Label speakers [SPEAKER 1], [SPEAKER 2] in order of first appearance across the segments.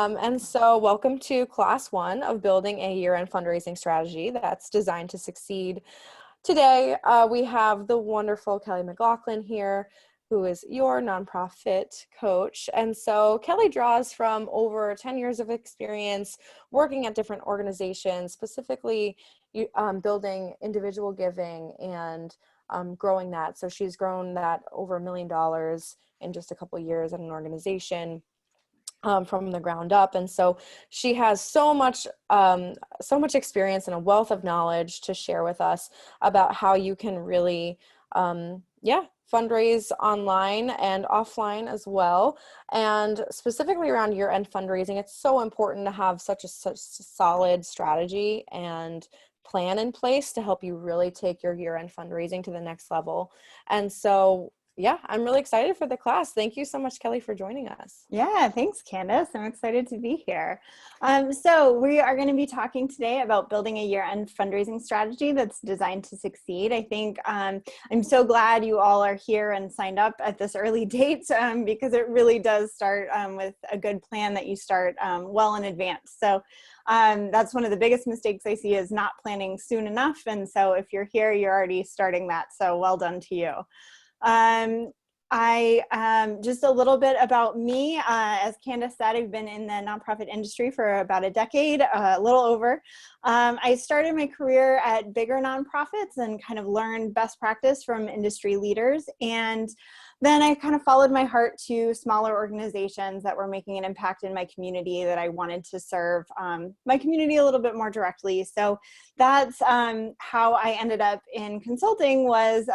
[SPEAKER 1] And so welcome to class one of building a year-end fundraising strategy that's designed to succeed. Today, we have the wonderful Kelly McLaughlin here, who is your nonprofit coach. And so Kelly draws from over 10 years of experience working at different organizations, specifically building individual giving and growing that. So she's grown that over $1 million in just a couple of years at an organization. From the ground up. And so she has so much experience and a wealth of knowledge to share with us about how you can really, fundraise online and offline as well. And specifically around year-end fundraising, it's so important to have such a solid strategy and plan in place to help you really take your year-end fundraising to the next level. And so yeah, I'm really excited for the class. Thank you so much, Kelly, for joining us.
[SPEAKER 2] Yeah, thanks, Candace. I'm excited to be here. So we are going to be talking today about building a year-end fundraising strategy that's designed to succeed. I think I'm so glad you all are here and signed up at this early date because it really does start with a good plan that you start well in advance. So that's one of the biggest mistakes I see is not planning soon enough. And so if you're here, you're already starting that. So well done to you. Just a little bit about me. As Candace said, I've been in the nonprofit industry for about a decade, a little over. I started my career at bigger nonprofits and kind of learned best practice from industry leaders. And then I kind of followed my heart to smaller organizations that were making an impact in my community that I wanted to serve my community a little bit more directly. So that's how I ended up in consulting, was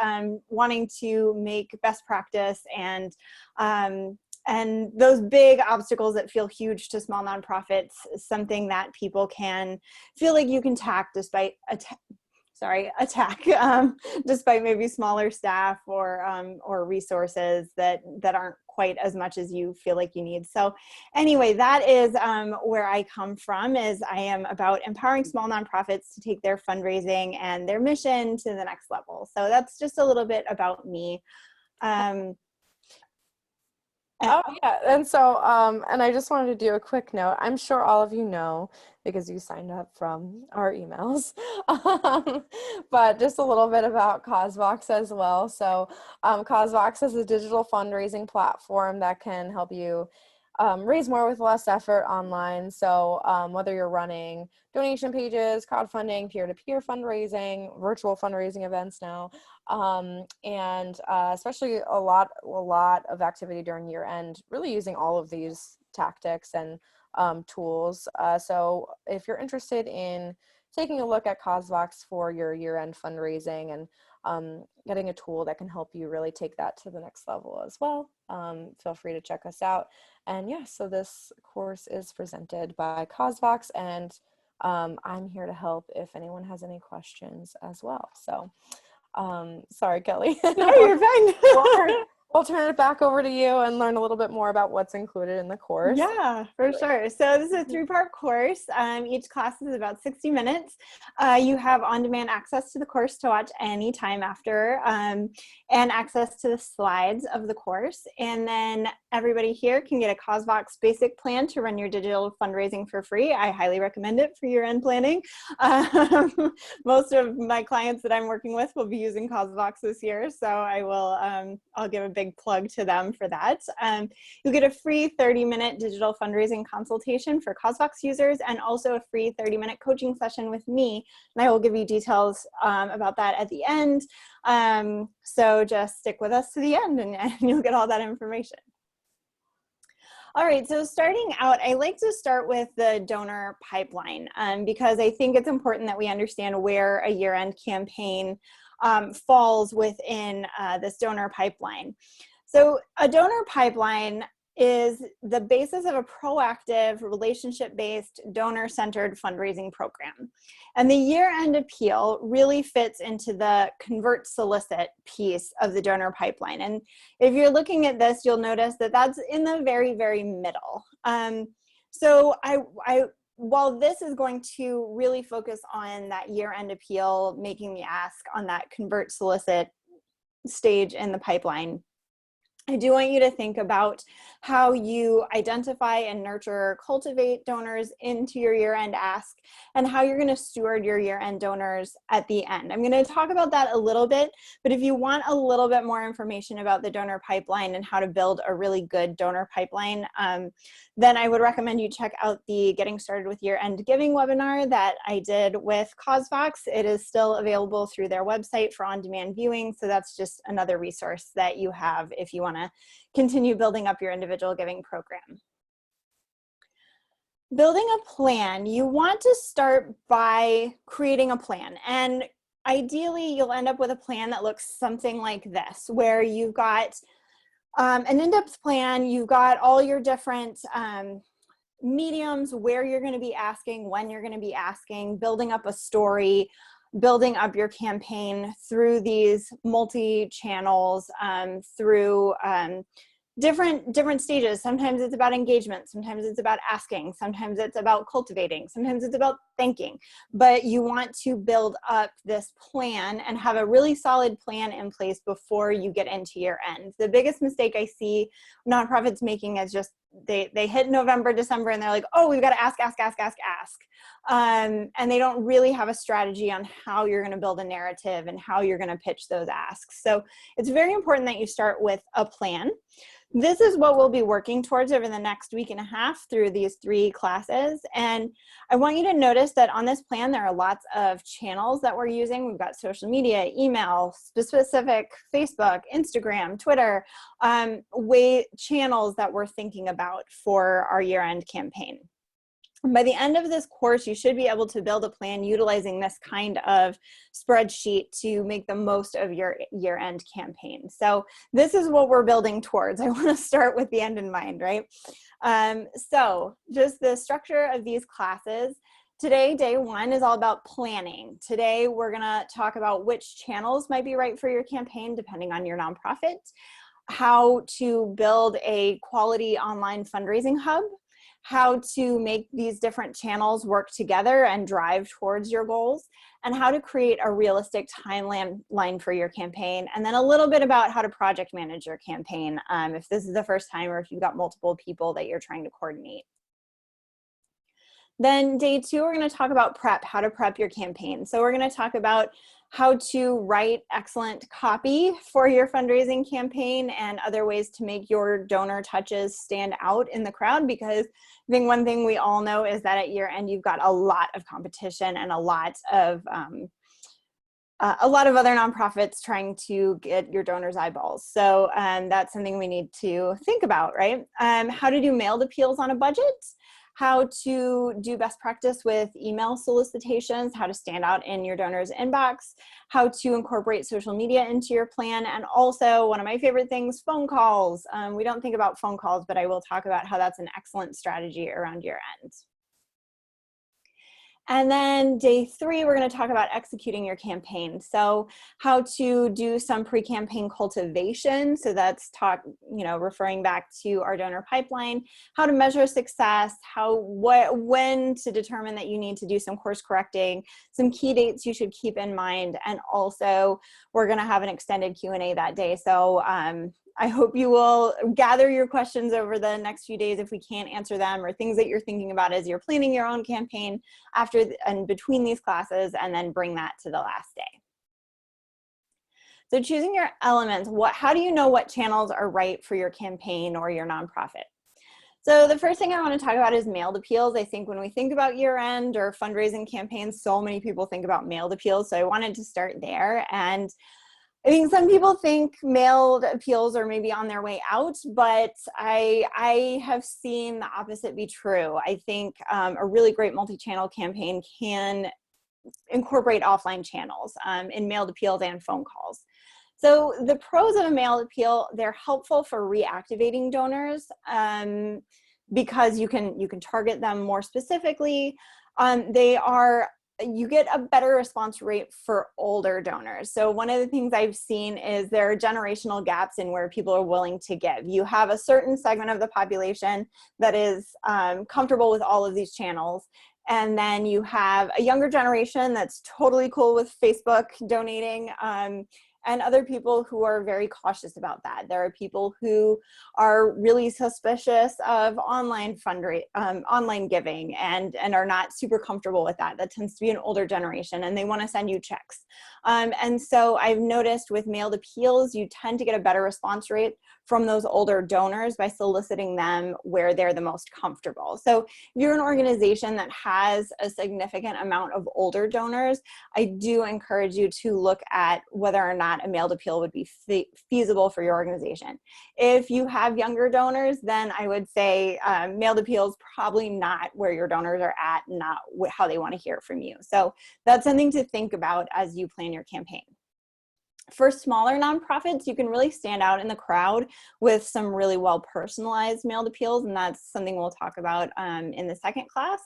[SPEAKER 2] wanting to make best practice and those big obstacles that feel huge to small nonprofits, something that people can feel like you can attack despite despite maybe smaller staff or resources that aren't quite as much as you feel like you need. So anyway, that is where I come from. Is I am about empowering small nonprofits to take their fundraising and their mission to the next level. So that's just a little bit about me.
[SPEAKER 1] Oh yeah, and so and I just wanted to do a quick note. I'm sure all of you know because you signed up from our emails, but just a little bit about CauseVox as well. So CauseVox is a digital fundraising platform that can help you raise more with less effort online. So whether you're running donation pages, crowdfunding, peer-to-peer fundraising, virtual fundraising events now, and especially a lot of activity during year end, really using all of these tactics and tools. So if you're interested in taking a look at CauseVox for your year-end fundraising and getting a tool that can help you really take that to the next level as well, feel free to check us out. And yeah, so this course is presented by CauseVox, and I'm here to help if anyone has any questions as well. So sorry, Kelly.
[SPEAKER 2] No, you're fine.
[SPEAKER 1] We'll turn it back over to you and learn a little bit more about what's included in the course.
[SPEAKER 2] Yeah, for sure. So this is a 3-part course. Each class is about 60 minutes. You have on-demand access to the course to watch anytime after, and access to the slides of the course. And then everybody here can get a CauseVox basic plan to run your digital fundraising for free. I highly recommend it for year-end planning. Most of my clients that I'm working with will be using CauseVox this year, so I will. I'll give a big plug to them for that. You'll get a free 30-minute digital fundraising consultation for CauseVox users, and also a free 30-minute coaching session with me. And I will give you details about that at the end. So just stick with us to the end and you'll get all that information. All right, so starting out, I like to start with the donor pipeline because I think it's important that we understand where a year-end campaign falls within this donor pipeline. So a donor pipeline is the basis of a proactive, relationship-based, donor-centered fundraising program. And the year-end appeal really fits into the convert solicit piece of the donor pipeline. And if you're looking at this, you'll notice that that's in the very, very middle. So while this is going to really focus on that year-end appeal, making the ask on that convert solicit stage in the pipeline, I do want you to think about how you identify and nurture, cultivate donors into your year-end ask, and how you're going to steward your year-end donors at the end. I'm going to talk about that a little bit, but if you want a little bit more information about the donor pipeline and how to build a really good donor pipeline, then I would recommend you check out the Getting Started with Year-End Giving webinar that I did with CauseVox. It is still available through their website for on-demand viewing, so that's just another resource that you have if you want to continue building up your individual giving program. Building a plan, you want to start by creating a plan, and ideally you'll end up with a plan that looks something like this, where you've got an in-depth plan, you've got all your different mediums, where you're going to be asking, when you're going to be asking, building up a story, building up your campaign through these multi-channels, through different stages. Sometimes it's about engagement, sometimes it's about asking, sometimes it's about cultivating, sometimes it's about thanking. But you want to build up this plan and have a really solid plan in place before you get into year end. The biggest mistake I see nonprofits making is just they hit November, December, and they're like, oh, we've got to ask. And they don't really have a strategy on how you're going to build a narrative and how you're going to pitch those asks. So it's very important that you start with a plan. This is what we'll be working towards over the next week and a half through these 3 classes. And I want you to notice that on this plan, there are lots of channels that we're using. We've got social media, email, specific Facebook, Instagram, Twitter, channels that we're thinking about for our year-end campaign. By the end of this course, you should be able to build a plan utilizing this kind of spreadsheet to make the most of your year-end campaign. So this is what we're building towards. I want to start with the end in mind, right? So just the structure of these classes. Today, day 1 is all about planning. Today, we're going to talk about which channels might be right for your campaign, depending on your nonprofit, how to build a quality online fundraising hub, how to make these different channels work together and drive towards your goals, and how to create a realistic timeline for your campaign, and then a little bit about how to project manage your campaign if this is the first time or if you've got multiple people that you're trying to coordinate. Then day 2, we're going to talk about prep, how to prep your campaign. So we're going to talk about how to write excellent copy for your fundraising campaign and other ways to make your donor touches stand out in the crowd, because I think one thing we all know is that at year end you've got a lot of competition and a lot of other nonprofits trying to get your donors' eyeballs. So that's something we need to think about, right? How to do mailed appeals on a budget, how to do best practice with email solicitations, how to stand out in your donors' inbox, how to incorporate social media into your plan, and also one of my favorite things, phone calls. We don't think about phone calls, but I will talk about how that's an excellent strategy around year end. And then day 3, we're going to talk about executing your campaign. So how to do some pre-campaign cultivation. So that's referring back to our donor pipeline, how to measure success, when to determine that you need to do some course correcting, some key dates you should keep in mind. And also we're going to have an extended Q&A that day. So I hope you will gather your questions over the next few days if we can't answer them, or things that you're thinking about as you're planning your own campaign after and between these classes, and then bring that to the last day. So choosing your elements, how do you know what channels are right for your campaign or your nonprofit? So the first thing I want to talk about is mailed appeals. I think when we think about year end or fundraising campaigns, so many people think about mailed appeals. So I wanted to start there. And I think some people think mailed appeals are maybe on their way out, but I have seen the opposite be true. I think a really great multi-channel campaign can incorporate offline channels in mailed appeals and phone calls. So the pros of a mailed appeal, they're helpful for reactivating donors because you can target them more specifically. You get a better response rate for older donors. So one of the things I've seen is there are generational gaps in where people are willing to give. You have a certain segment of the population that is comfortable with all of these channels. And then you have a younger generation that's totally cool with Facebook donating. and other people who are very cautious about that. There are people who are really suspicious of online online giving and are not super comfortable with that. That tends to be an older generation, and they want to send you checks. And so I've noticed with mailed appeals, you tend to get a better response rate from those older donors by soliciting them where they're the most comfortable. So if you're an organization that has a significant amount of older donors, I do encourage you to look at whether or not a mailed appeal would be feasible for your organization. If you have younger donors, then I would say mailed appeals probably not where your donors are at, not how they want to hear from you. So that's something to think about as you plan your campaign. For smaller nonprofits, you can really stand out in the crowd with some really well personalized mailed appeals, and that's something we'll talk about in the second class.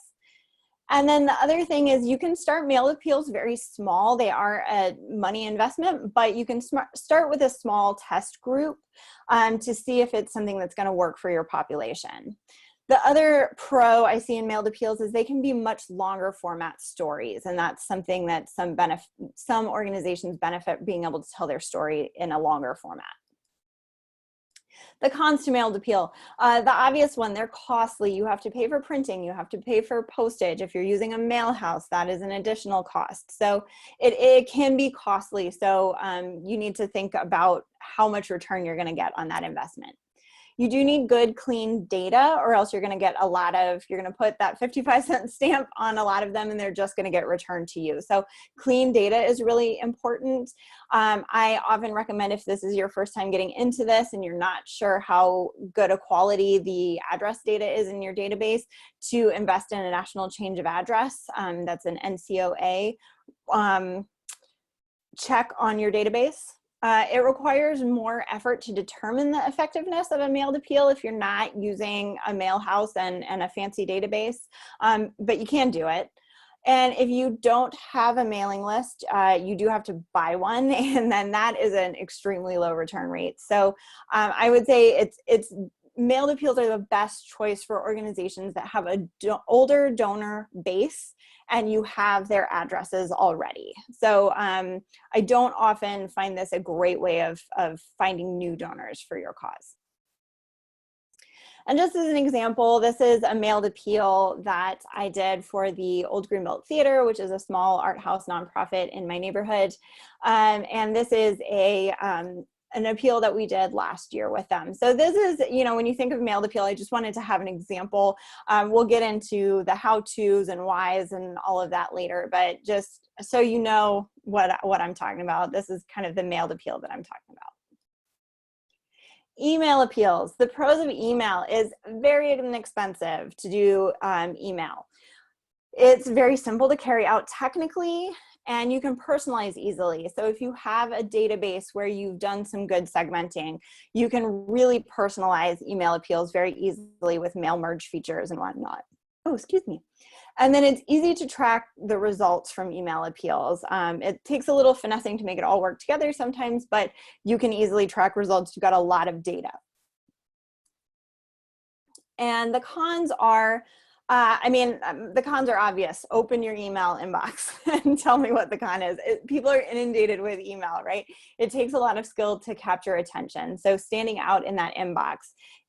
[SPEAKER 2] And then the other thing is you can start mailed appeals very small. They are a money investment, but you can start with a small test group to see if it's something that's going to work for your population. The other pro I see in mailed appeals is they can be much longer format stories, and that's something that some organizations benefit being able to tell their story in a longer format. The cons to mailed appeal, the obvious one, they're costly. You have to pay for printing, you have to pay for postage. If you're using a mail house, that is an additional cost. So it can be costly. So you need to think about how much return you're going to get on that investment. You do need good, clean data, or else you're going to get you're going to put that 55-cent stamp on a lot of them, and they're just going to get returned to you. So clean data is really important. I often recommend, if this is your first time getting into this and you're not sure how good a quality the address data is in your database, to invest in a national change of address. That's an NCOA check on your database. It requires more effort to determine the effectiveness of a mailed appeal if you're not using a mail house and a fancy database, but you can do it. And if you don't have a mailing list, you do have to buy one, and then that is an extremely low return rate. So I would say mailed appeals are the best choice for organizations that have an older donor base and you have their addresses already. So I don't often find this a great way of finding new donors for your cause. And just as an example, this is a mailed appeal that I did for the Old Greenbelt Theater, which is a small art house nonprofit in my neighborhood. And this is an appeal that we did last year with them. So this is, when you think of mailed appeal, I just wanted to have an example. We'll get into the how-tos and whys and all of that later, but just so you know what I'm talking about, this is kind of the mailed appeal that I'm talking about. Email appeals. The pros of email is very inexpensive to do email. It's very simple to carry out technically, and you can personalize easily. So if you have a database where you've done some good segmenting, you can really personalize email appeals very easily with mail merge features and whatnot. Oh, excuse me. And then it's easy to track the results from email appeals. It takes a little finessing to make it all work together sometimes, but you can easily track results. You've got a lot of data. And the cons are, the cons are obvious. Open your email inbox and tell me what the con is. People are inundated with email, right? It takes a lot of skill to capture attention. So standing out in that inbox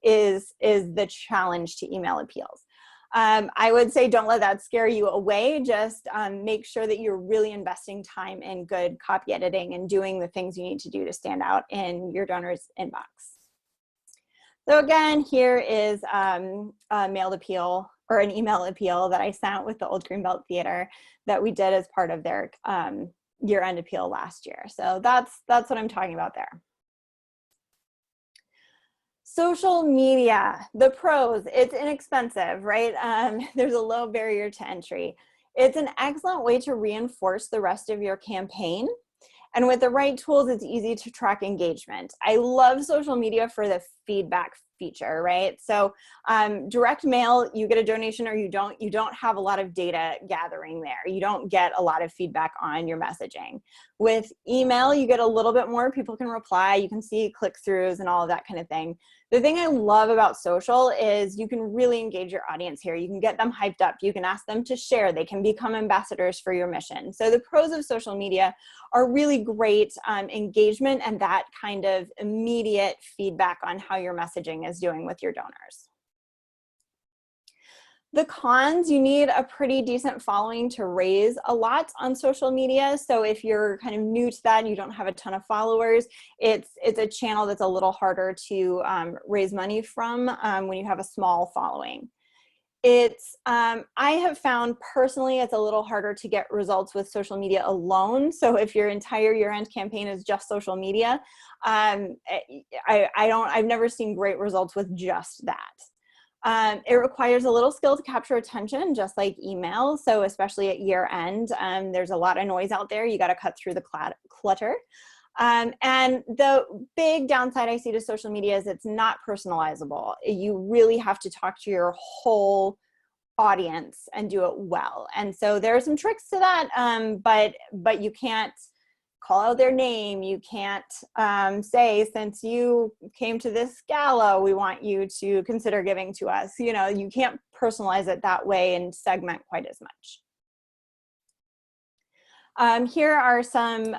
[SPEAKER 2] is the challenge to email appeals. I would say don't let that scare you away. Just make sure that you're really investing time in good copy editing and doing the things you need to do to stand out in your donor's inbox. So again, here is a mailed appeal or an email appeal that I sent with the Old Greenbelt Theater that we did as part of their year-end appeal last year. So that's what I'm talking about there. Social media, the pros, it's inexpensive, right? There's a low barrier to entry. It's an excellent way to reinforce the rest of your campaign. And with the right tools, it's easy to track engagement. I love social media for the feedback feature, right? So direct mail, you get a donation or you don't have a lot of data gathering there. You don't get a lot of feedback on your messaging. With email, you get a little bit more. People can reply, you can see click-throughs and all of that kind of thing. The thing I love about social is you can really engage your audience here. You can get them hyped up. You can ask them to share. They can become ambassadors for your mission. So the pros of social media are really great engagement and that kind of immediate feedback on how your messaging is doing with your donors. The cons, you need a pretty decent following to raise a lot on social media. So if you're kind of new to that and you don't have a ton of followers, it's a channel that's a little harder to raise money from when you have a small following. I have found personally it's a little harder to get results with social media alone. So if your entire year-end campaign is just social media, I've never seen great results with just that. It requires a little skill to capture attention, just like email. So especially at year end, there's a lot of noise out there. You got to cut through the clutter. And the big downside I see to social media is it's not personalizable. You really have to talk to your whole audience and do it well. And so there are some tricks to that, but you can't call out their name. You can't say, since you came to this gala, we want you to consider giving to us. You know, you can't personalize it that way and segment quite as much. Here are some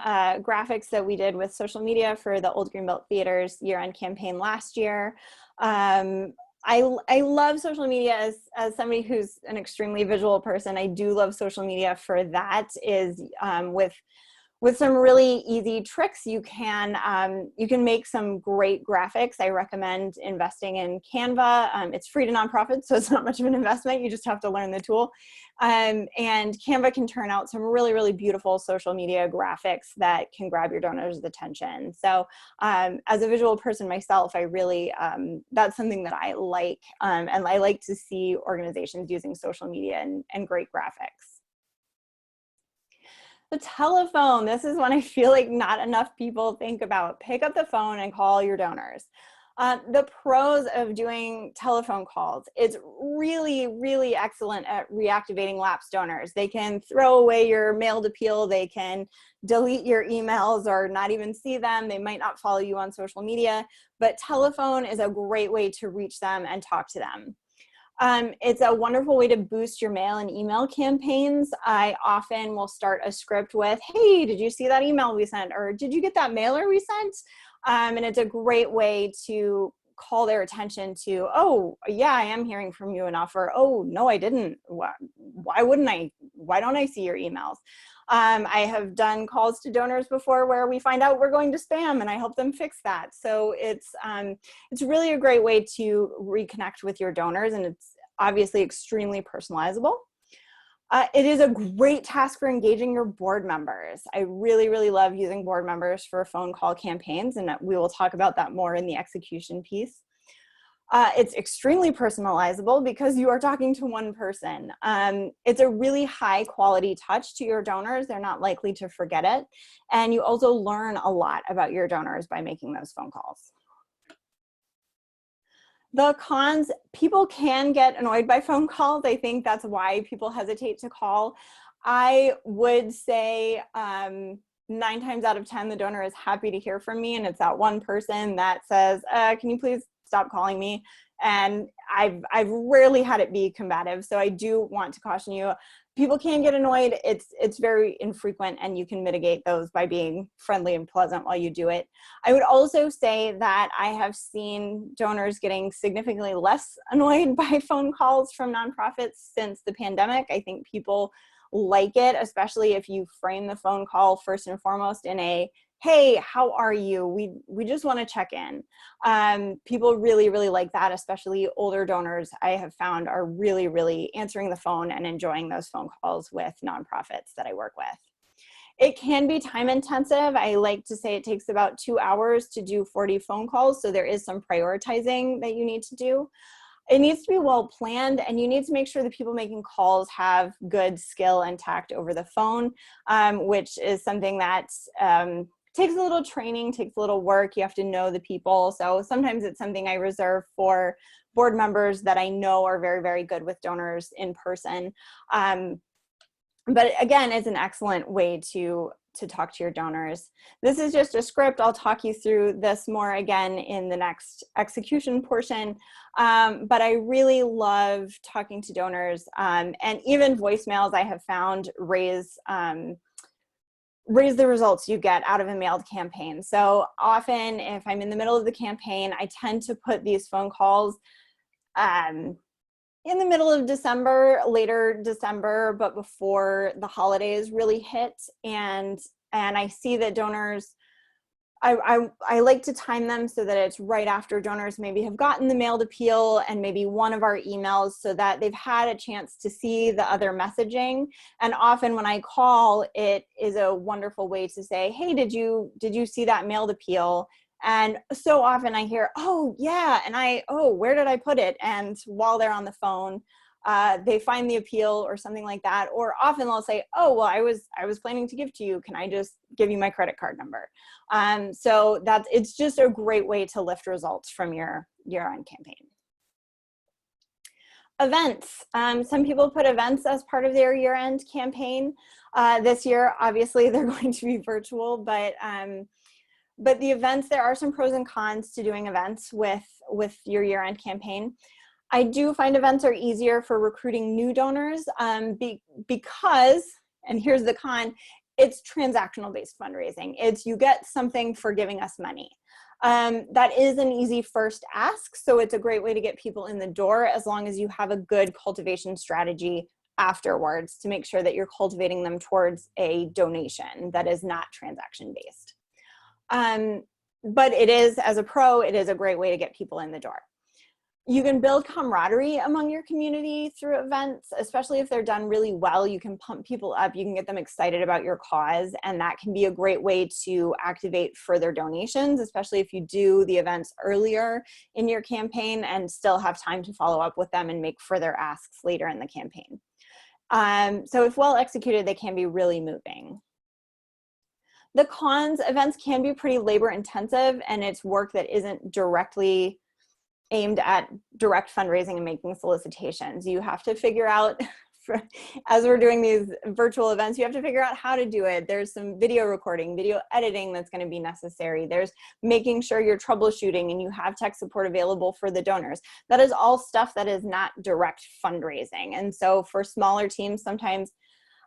[SPEAKER 2] graphics that we did with social media for the Old Greenbelt Theater's year-end campaign last year. I love social media as somebody who's an extremely visual person. I do love social media for that, is with some really easy tricks, you can make some great graphics. I recommend investing in Canva. It's free to nonprofits, so it's not much of an investment. You just have to learn the tool. And Canva can turn out some really, really beautiful social media graphics that can grab your donors' attention. So as a visual person myself, I really, that's something that I like. And I like to see organizations using social media and great graphics. The telephone, this is one I feel like not enough people think about. Pick up the phone and call your donors. The pros of doing telephone calls, it's really, really excellent at reactivating lapsed donors. They can throw away your mailed appeal. They can delete your emails or not even see them. They might not follow you on social media, but telephone is a great way to reach them and talk to them. It's a wonderful way to boost your mail and email campaigns. I often will start a script with, hey, did you see that email we sent? Or did you get that mailer we sent? And it's a great way to call their attention to, oh, yeah, I am hearing from you enough, or, oh, no, I didn't. Why wouldn't I? Why don't I see your emails? I have done calls to donors before where we find out we're going to spam and I help them fix that. So it's really a great way to reconnect with your donors, and it's obviously extremely personalizable. It is a great task for engaging your board members. I really, really love using board members for phone call campaigns, and we will talk about that more in the execution piece. It's extremely personalizable because you are talking to one person. It's a really high quality touch to your donors. They're not likely to forget it. And you also learn a lot about your donors by making those phone calls. The cons, people can get annoyed by phone calls. I think that's why people hesitate to call. I would say 9 times out of 10, the donor is happy to hear from me, and it's that one person that says, can you please stop calling me? And I've rarely had it be combative. So I do want to caution you, people can get annoyed. It's very infrequent, and you can mitigate those by being friendly and pleasant while you do it. I would also say that I have seen donors getting significantly less annoyed by phone calls from nonprofits since the pandemic. I think people like it, especially if you frame the phone call first and foremost in a, hey, how are you? We just want to check in. People really, really like that, especially older donors I have found are really, really answering the phone and enjoying those phone calls with nonprofits that I work with. It can be time intensive. I like to say it takes about 2 hours to do 40 phone calls, so there is some prioritizing that you need to do. It needs to be well planned, and you need to make sure the people making calls have good skill and tact over the phone, which is something that takes a little training, takes a little work. You have to know the people. So sometimes it's something I reserve for board members that I know are very, very good with donors in person. But again, it's an excellent way to to talk to your donors. This is just a script. I'll talk you through this more again in the next execution portion. But I really love talking to donors, and even voicemails I have found raise the results you get out of a mailed campaign. So often if I'm in the middle of the campaign, I tend to put these phone calls in the middle of December, later December, but before the holidays really hit. And I see that donors, I like to time them so that it's right after donors maybe have gotten the mailed appeal and maybe one of our emails, so that they've had a chance to see the other messaging. And often when I call, it is a wonderful way to say, hey, did you see that mailed appeal? And so often I hear, oh yeah, and oh, where did I put it? And while they're on the phone, they find the appeal or something like that. Or often they'll say, oh, well, I was planning to give to you. Can I just give you my credit card number? So it's just a great way to lift results from your year-end campaign. Events. Some people put events as part of their year-end campaign. This year, obviously, they're going to be virtual, but the events, there are some pros and cons to doing events with your year-end campaign. I do find events are easier for recruiting new donors because, and here's the con, it's transactional-based fundraising. It's you get something for giving us money. That is an easy first ask, so it's a great way to get people in the door as long as you have a good cultivation strategy afterwards to make sure that you're cultivating them towards a donation that is not transaction-based. But it is, as a pro, it is a great way to get people in the door. You can build camaraderie among your community through events, especially if they're done really well. You can pump people up, you can get them excited about your cause, and that can be a great way to activate further donations, especially if you do the events earlier in your campaign and still have time to follow up with them and make further asks later in the campaign. So if well executed, they can be really moving. The cons, events can be pretty labor intensive, and it's work that isn't directly aimed at direct fundraising and making solicitations. You have to figure out, as we're doing these virtual events, you have to figure out how to do it. There's some video recording, video editing that's going to be necessary. There's making sure you're troubleshooting and you have tech support available for the donors. That is all stuff that is not direct fundraising. And so for smaller teams, sometimes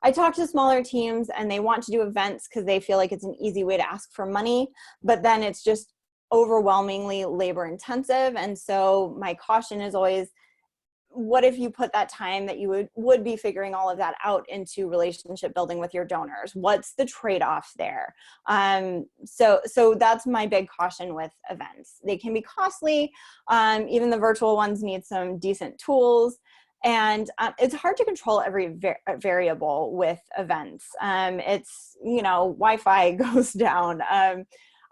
[SPEAKER 2] I talk to smaller teams and they want to do events because they feel like it's an easy way to ask for money, but then it's just overwhelmingly labor intensive. And so my caution is always, what if you put that time that you would be figuring all of that out into relationship building with your donors? What's the trade-off there? So that's my big caution with events. They can be costly. Even the virtual ones need some decent tools. And it's hard to control every variable with events. It's, Wi-Fi goes down.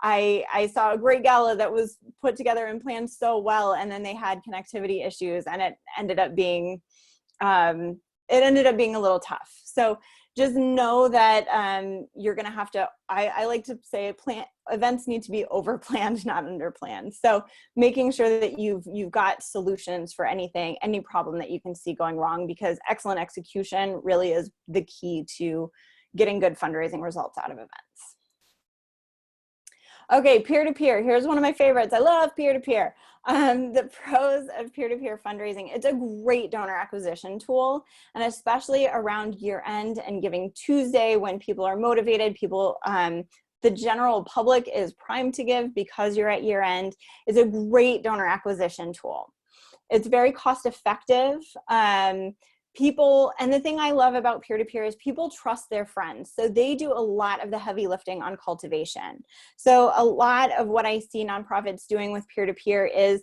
[SPEAKER 2] I saw a great gala that was put together and planned so well, and then they had connectivity issues, and it ended up being a little tough. So just know that you're going to have to, I like to say events need to be over planned, not under planned. So making sure that you've got solutions for any problem that you can see going wrong, because excellent execution really is the key to getting good fundraising results out of events. Okay, peer-to-peer. Here's one of my favorites. I love peer-to-peer. The pros of peer-to-peer fundraising. It's a great donor acquisition tool, and especially around year-end and Giving Tuesday when people are motivated, the general public is primed to give because you're at year-end. It's a great donor acquisition tool. It's very cost-effective. And the thing I love about peer-to-peer is people trust their friends. So they do a lot of the heavy lifting on cultivation. So a lot of what I see nonprofits doing with peer-to-peer is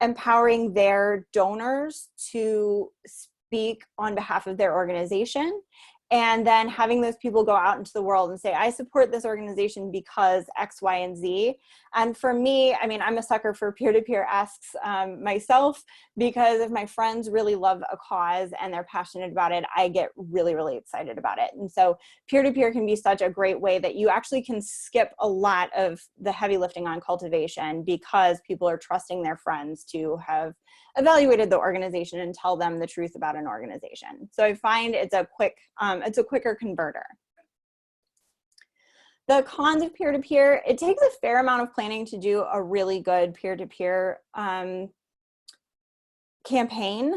[SPEAKER 2] empowering their donors to speak on behalf of their organization, and then having those people go out into the world and say, I support this organization because X, Y, and Z. And for me, I'm a sucker for peer-to-peer asks myself, because if my friends really love a cause and they're passionate about it, I get really, really excited about it. And so peer-to-peer can be such a great way that you actually can skip a lot of the heavy lifting on cultivation, because people are trusting their friends to have evaluated the organization and tell them the truth about an organization. So I find it's a quicker converter. The cons of peer-to-peer, it takes a fair amount of planning to do a really good peer-to-peer campaign.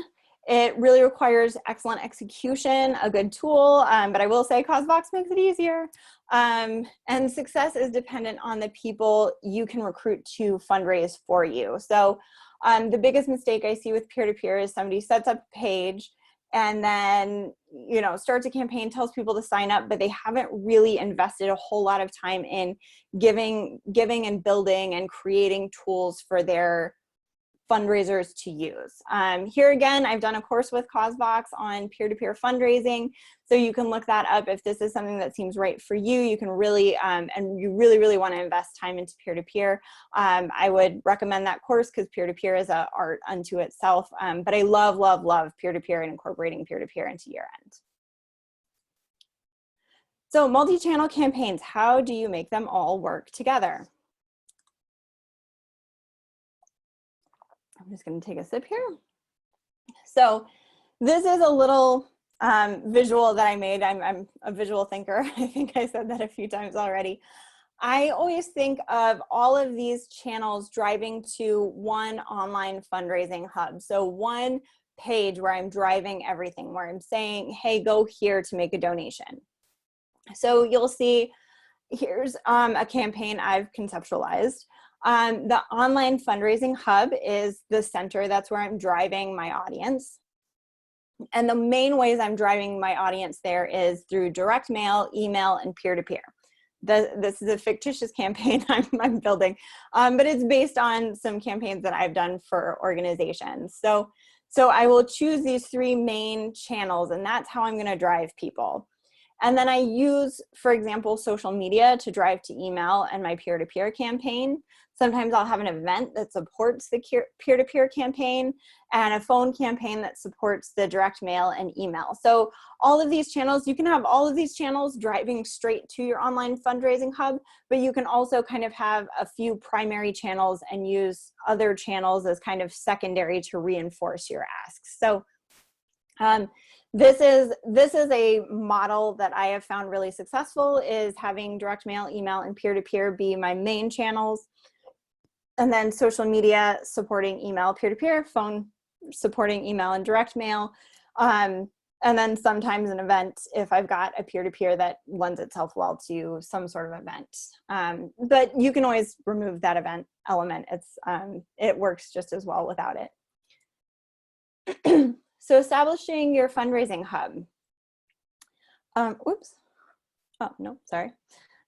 [SPEAKER 2] It really requires excellent execution, a good tool, but I will say CauseVox makes it easier. And success is dependent on the people you can recruit to fundraise for you. So the biggest mistake I see with peer-to-peer is somebody sets up a page and then, you know, starts a campaign, tells people to sign up, but they haven't really invested a whole lot of time in giving and building and creating tools for their fundraisers to use. Here again, I've done a course with CauseVox on peer-to-peer fundraising, so you can look that up if this is something that seems right for you. You can really, and you really want to invest time into peer-to-peer. I would recommend that course because peer-to-peer is an art unto itself, but I love peer-to-peer and incorporating peer-to-peer into year end. So multi-channel campaigns, how do you make them all work together? I'm just going to take a sip here. So this is a little visual that I made. I'm a visual thinker. I think I said that a few times already. I always think of all of these channels driving to one online fundraising hub. So one page where I'm driving everything, where I'm saying, hey, go here to make a donation. So you'll see here's a campaign I've conceptualized. The online fundraising hub is the center. That's where I'm driving my audience. And the main ways I'm driving my audience there is through direct mail, email, and peer-to-peer. This is a fictitious campaign I'm building, but it's based on some campaigns that I've done for organizations. So I will choose these three main channels, and that's how I'm going to drive people. And then I use, for example, social media to drive to email and my peer-to-peer campaign. Sometimes I'll have an event that supports the peer-to-peer campaign and a phone campaign that supports the direct mail and email. So all of these channels, you can have all of these channels driving straight to your online fundraising hub, but you can also kind of have a few primary channels and use other channels as kind of secondary to reinforce your asks. So this is a model that I have found really successful, is having direct mail, email, and peer-to-peer be my main channels. And then social media supporting email, peer-to-peer, phone supporting email and direct mail. And then sometimes an event if I've got a peer-to-peer that lends itself well to some sort of event. But you can always remove that event element. It works just as well without it. So establishing your fundraising hub. Oops. Oh, no, sorry.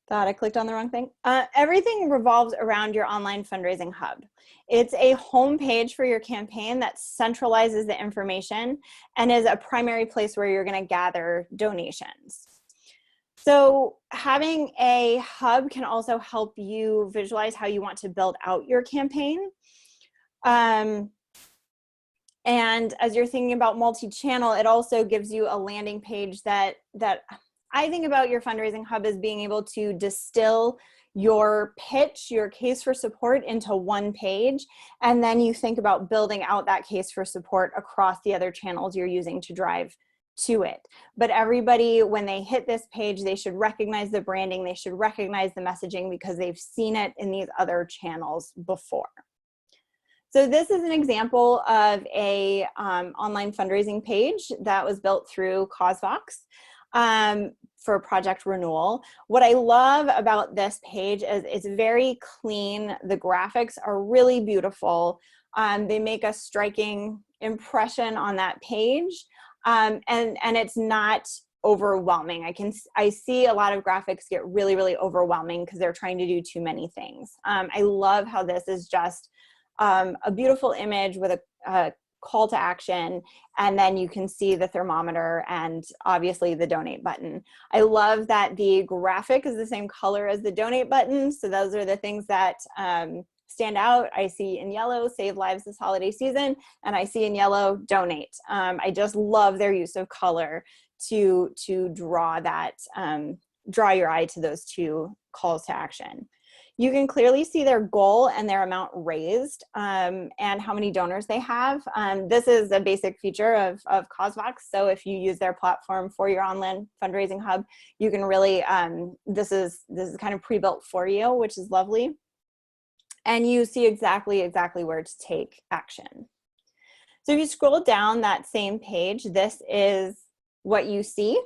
[SPEAKER 2] Thought I clicked on the wrong thing. Everything revolves around your online fundraising hub. It's a home page for your campaign that centralizes the information and is a primary place where you're going to gather donations. So having a hub can also help you visualize how you want to build out your campaign. And as you're thinking about multi-channel, it also gives you a landing page that I think about your fundraising hub as being able to distill your pitch, your case for support into one page. And then you think about building out that case for support across the other channels you're using to drive to it. But everybody, when they hit this page, they should recognize the branding, they should recognize the messaging because they've seen it in these other channels before. So this is an example of a online fundraising page that was built through CauseVox for project renewal. What I love about this page is it's very clean. The graphics are really beautiful. They make a striking impression on that page, and it's not overwhelming. I see a lot of graphics get really overwhelming because they're trying to do too many things. I love how this is just a beautiful image with a call to action, and then you can see the thermometer and obviously the donate button. I love that the graphic is the same color as the donate button, so those are the things that stand out. I see in yellow, save lives this holiday season, and I see in yellow, donate. I just love their use of color to draw that, draw your eye to those two calls to action. You can clearly see their goal and their amount raised, and how many donors they have. This is a basic feature of CauseVox. So if you use their platform for your online fundraising hub, you can really, this is kind of pre-built for you, which is lovely. And you see exactly where to take action. So if you scroll down that same page, this is what you see.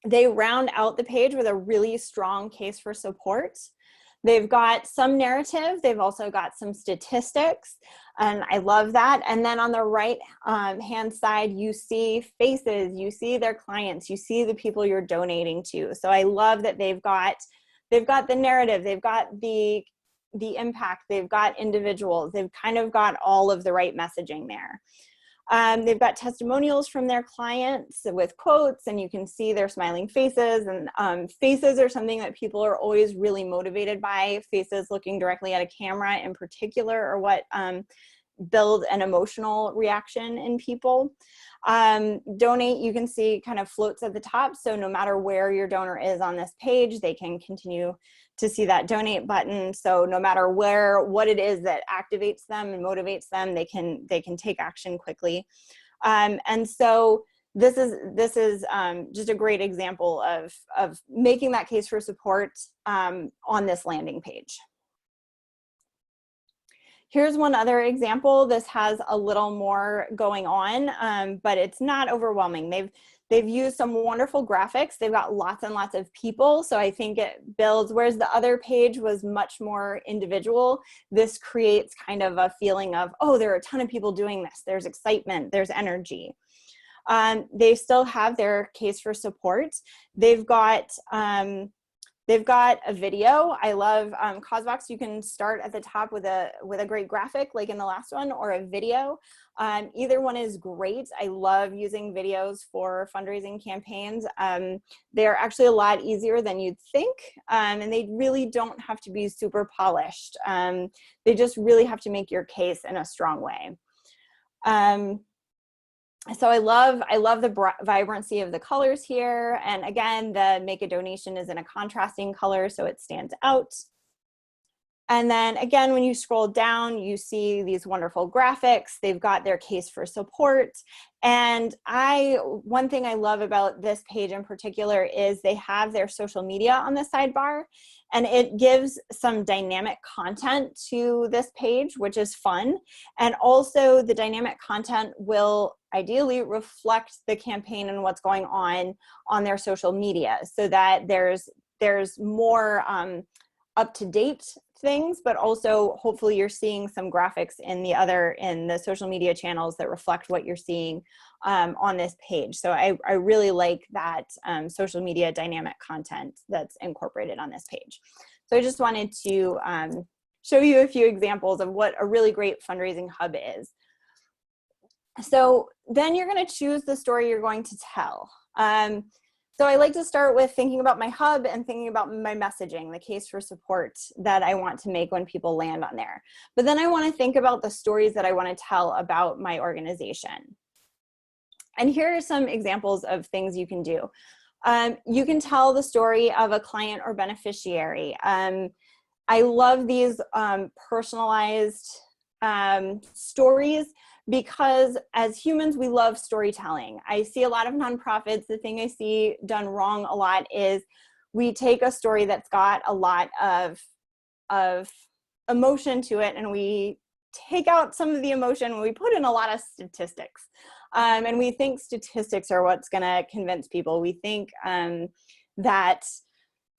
[SPEAKER 2] They round out the page with a really strong case for support. They've got some narrative. They've also got some statistics, and I love that. And then on the right hand side, you see faces, you see their clients, you see the people you're donating to. So I love that they've got the narrative, they've got the impact, they've got individuals, they've kind of got all of the right messaging there. They've got testimonials from their clients with quotes, and you can see their smiling faces. And faces are something that people are always really motivated by. Faces looking directly at a camera in particular are what build an emotional reaction in people. Donate, you can see kind of floats at the top. So no matter where your donor is on this page, they can continue to see that donate button. So no matter what it is that activates them and motivates them, they can take action quickly. And so this is just a great example of making that case for support on this landing page. Here's one other example. This has a little more going on, but it's not overwhelming. They've used some wonderful graphics. They've got lots and lots of people. So I think it builds, whereas the other page was much more individual, this creates kind of a feeling of, oh, there are a ton of people doing this. There's excitement, there's energy. They still have their case for support. They've got a video. I love CauseVox. You can start at the top with a great graphic like in the last one, or a video. Either one is great. I love using videos for fundraising campaigns. They're actually a lot easier than you'd think, and they really don't have to be super polished. They just really have to make your case in a strong way. So I love the vibrancy of the colors here. And again, the make a donation is in a contrasting color, so it stands out. And then again, when you scroll down, you see these wonderful graphics. They've got their case for support. And one thing I love about this page in particular is they have their social media on the sidebar, and it gives some dynamic content to this page, which is fun. And also the dynamic content will ideally reflect the campaign and what's going on their social media, so that there's more up-to-date things, but also hopefully you're seeing some graphics in the social media channels that reflect what you're seeing on this page. So I really like that social media dynamic content that's incorporated on this page. So I just wanted to show you a few examples of what a really great fundraising hub is. So then you're going to choose the story you're going to tell. So I like to start with thinking about my hub and thinking about my messaging, the case for support that I want to make when people land on there. But then I want to think about the stories that I want to tell about my organization. And here are some examples of things you can do. You can tell the story of a client or beneficiary. I love these personalized stories, because as humans, we love storytelling. I see a lot of nonprofits, the thing I see done wrong a lot is we take a story that's got a lot of emotion to it, and we take out some of the emotion and we put in a lot of statistics. And we think statistics are what's gonna convince people. We think that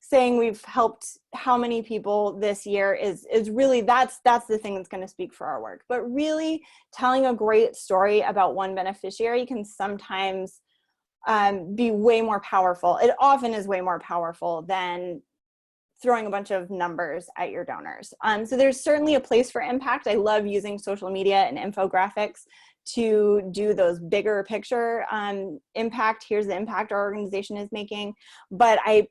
[SPEAKER 2] saying we've helped how many people this year is really, that's the thing that's going to speak for our work. But really telling a great story about one beneficiary can sometimes be way more powerful. It often is way more powerful than throwing a bunch of numbers at your donors. So there's certainly a place for impact. I love using social media and infographics to do those bigger picture impact. Here's the impact our organization is making. But I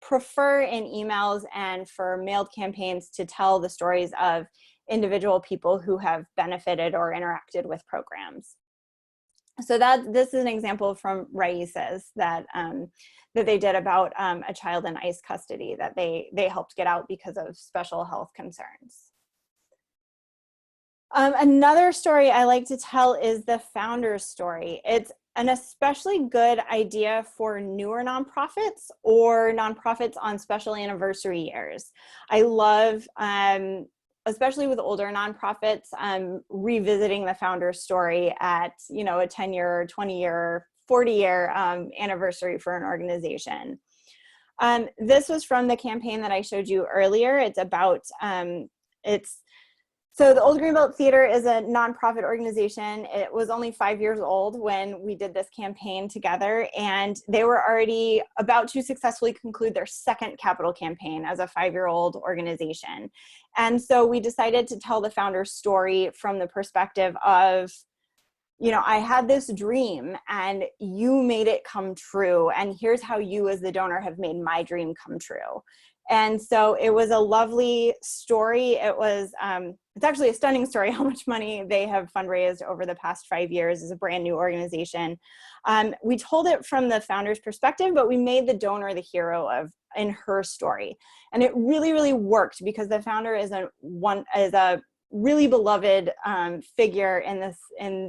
[SPEAKER 2] prefer in emails and for mailed campaigns to tell the stories of individual people who have benefited or interacted with programs. So this is an example from Raices that that they did about a child in ICE custody that they helped get out because of special health concerns. Another story I like to tell is the founder's story. It's an especially good idea for newer nonprofits or nonprofits on special anniversary years. I love, especially with older nonprofits, revisiting the founder's story at, you know, a 10-year, 20-year, 40-year anniversary for an organization. This was from the campaign that I showed you earlier. It's about, so the Old Greenbelt Theater is a nonprofit organization. It was only 5 years old when we did this campaign together, and they were already about to successfully conclude their second capital campaign as a 5-year-old organization. And so we decided to tell the founder's story from the perspective of, you know, I had this dream and you made it come true, and here's how you as the donor have made my dream come true. And so it was a lovely story. It was, it's actually a stunning story how much money they have fundraised over the past 5 years as a brand new organization. We told it from the founder's perspective, but we made the donor the hero in her story. And it really, really worked because the founder is a really beloved figure in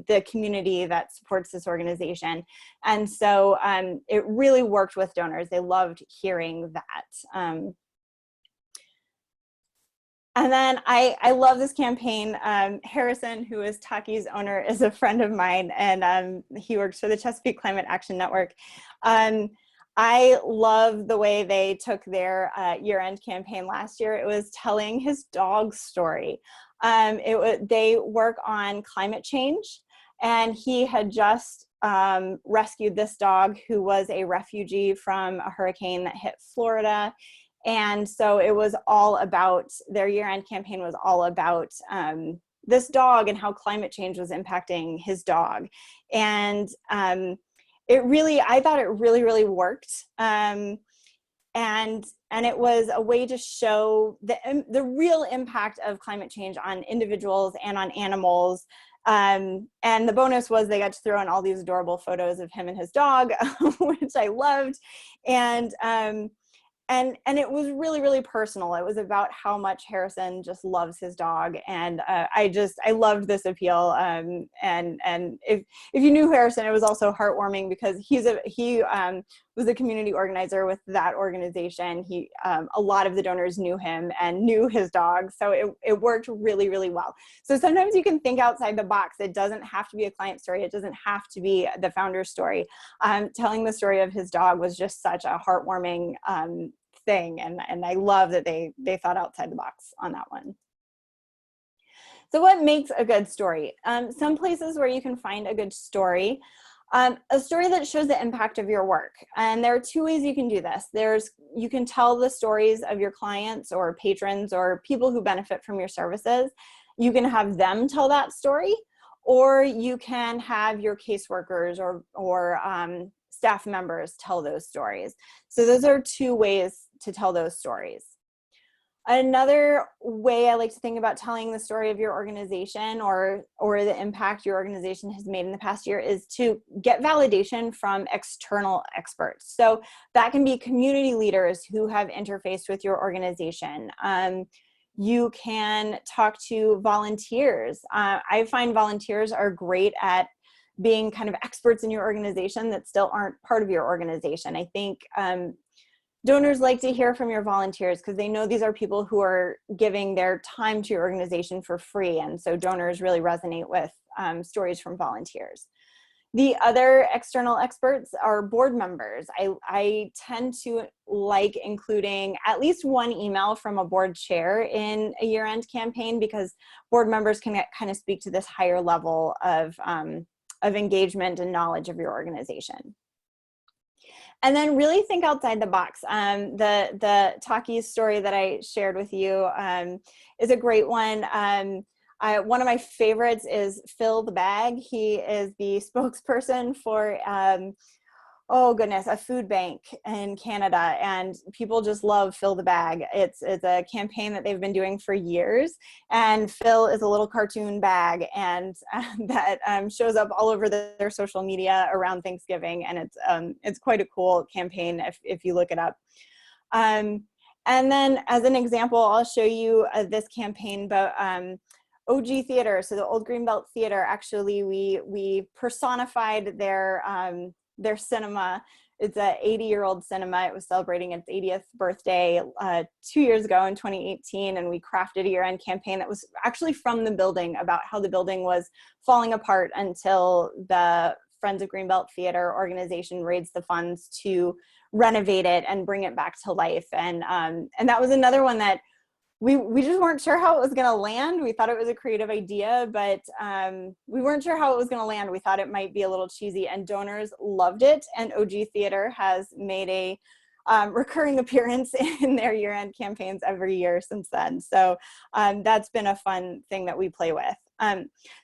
[SPEAKER 2] the community that supports this organization. And so it really worked with donors. They loved hearing that. And then I love this campaign. Harrison, who is Taki's owner, is a friend of mine, and he works for the Chesapeake Climate Action Network. I love the way they took their year-end campaign last year. It was telling his dog's story. They work on climate change, and he had just rescued this dog who was a refugee from a hurricane that hit Florida. And so it was all about, their year-end campaign was all about this dog and how climate change was impacting his dog. And I thought it really, really worked. And it was a way to show the real impact of climate change on individuals and on animals. And the bonus was they got to throw in all these adorable photos of him and his dog, which I loved. And it was really, really personal. It was about how much Harrison just loves his dog. And I loved this appeal. And if you knew Harrison, it was also heartwarming because he was a community organizer with that organization. A lot of the donors knew him and knew his dog. So it worked really, really well. So sometimes you can think outside the box. It doesn't have to be a client story. It doesn't have to be the founder's story. Telling the story of his dog was just such a heartwarming thing, and I love that they thought outside the box on that one. So what makes a good story? Some places where you can find a good story, a story that shows the impact of your work. And there are two ways you can do this. You can tell the stories of your clients or patrons or people who benefit from your services. You can have them tell that story, or you can have your caseworkers or staff members tell those stories. So those are two ways to tell those stories. Another way I like to think about telling the story of your organization or the impact your organization has made in the past year is to get validation from external experts. So that can be community leaders who have interfaced with your organization. You can talk to volunteers. I find volunteers are great at being kind of experts in your organization that still aren't part of your organization. I think donors like to hear from your volunteers because they know these are people who are giving their time to your organization for free. And so donors really resonate with stories from volunteers. The other external experts are board members. I tend to like including at least one email from a board chair in a year-end campaign because board members can kind of speak to this higher level of engagement and knowledge of your organization. And then really think outside the box. The Taki's story that I shared with you is a great one. One of my favorites is Phil the Bag. He is the spokesperson for Oh goodness, a food bank in Canada, and people just love Fill the Bag. It's a campaign that they've been doing for years, and Fill is a little cartoon bag, and that shows up all over their social media around Thanksgiving, and it's quite a cool campaign if you look it up. And then as an example, I'll show you this campaign, but OG Theater, so the Old Greenbelt Theater, actually we personified their cinema. It's a 80-year-old cinema. It was celebrating its 80th birthday 2 years ago in 2018, and we crafted a year-end campaign that was actually from the building, about how the building was falling apart until the Friends of Greenbelt Theater organization raised the funds to renovate it and bring it back to life. And that was another one that we just weren't sure how it was going to land. We thought it was a creative idea, but we weren't sure how it was going to land. We thought it might be a little cheesy, and donors loved it. And OG Theater has made a recurring appearance in their year-end campaigns every year since then. So that's been a fun thing that we play with.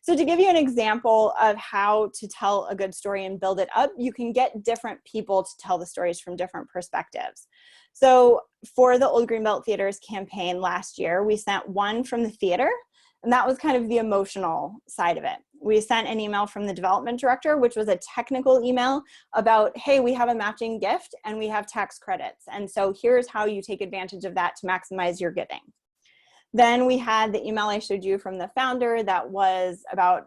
[SPEAKER 2] So to give you an example of how to tell a good story and build it up, you can get different people to tell the stories from different perspectives. So for the Old Greenbelt Theater's campaign last year, we sent one from the theater, and that was kind of the emotional side of it. We sent an email from the development director, which was a technical email about, hey, we have a matching gift and we have tax credits. And so here's how you take advantage of that to maximize your giving. Then we had the email I showed you from the founder that was about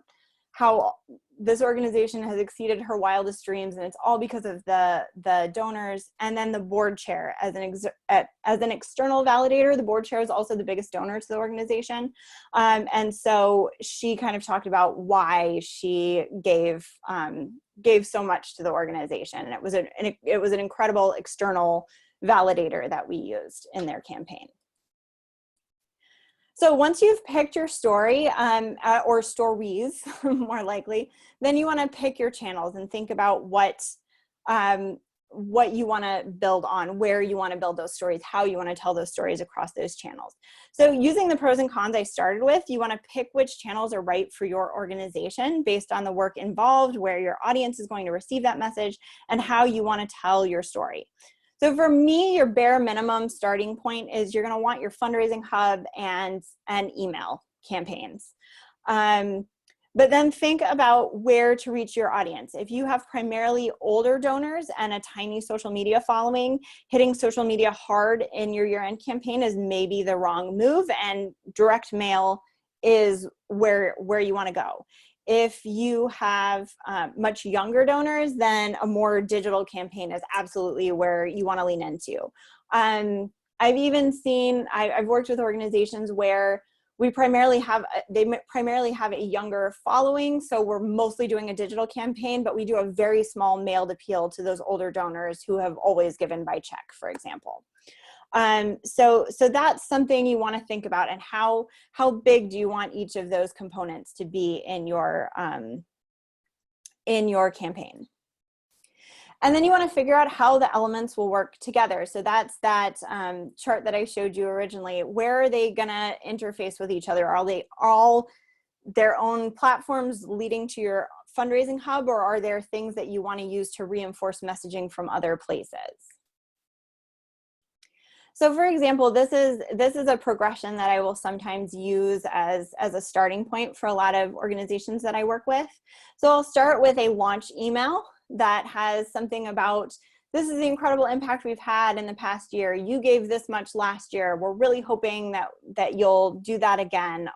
[SPEAKER 2] how this organization has exceeded her wildest dreams, and it's all because of the donors. And then the board chair, as an external validator, the board chair is also the biggest donor to the organization. And so she kind of talked about why she gave so much to the organization. And it was an incredible external validator that we used in their campaign. So once you've picked your story, or stories more likely, then you want to pick your channels and think about what you want to build on, where you want to build those stories, how you want to tell those stories across those channels. So using the pros and cons I started with, you want to pick which channels are right for your organization based on the work involved, where your audience is going to receive that message, and how you want to tell your story. So for me, your bare minimum starting point is you're going to want your fundraising hub and email campaigns. But then think about where to reach your audience. If you have primarily older donors and a tiny social media following, hitting social media hard in your year-end campaign is maybe the wrong move, and direct mail is where you want to go. If you have much younger donors, then a more digital campaign is absolutely where you want to lean into. I've even seen, I've worked with organizations where they primarily have a younger following, so we're mostly doing a digital campaign, but we do a very small mailed appeal to those older donors who have always given by check, for example. So that's something you want to think about, and how big do you want each of those components to be in your campaign. And then you want to figure out how the elements will work together. So that's that chart that I showed you originally. Where are they going to interface with each other? Are they all their own platforms leading to your fundraising hub, or are there things that you want to use to reinforce messaging from other places? So for example, this is a progression that I will sometimes use as a starting point for a lot of organizations that I work with. So I'll start with a launch email that has something about, this is the incredible impact we've had in the past year. You gave this much last year. We're really hoping that you'll do that again,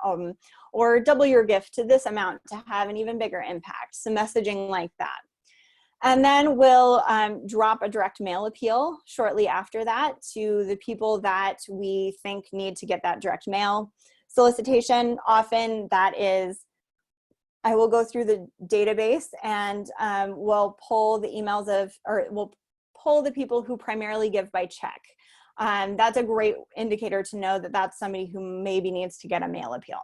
[SPEAKER 2] or double your gift to this amount to have an even bigger impact. Some messaging like that. And then we'll drop a direct mail appeal shortly after that to the people that we think need to get that direct mail solicitation. Often that is, I will go through the database and we'll pull the emails we'll pull the people who primarily give by check. That's a great indicator to know that that's somebody who maybe needs to get a mail appeal.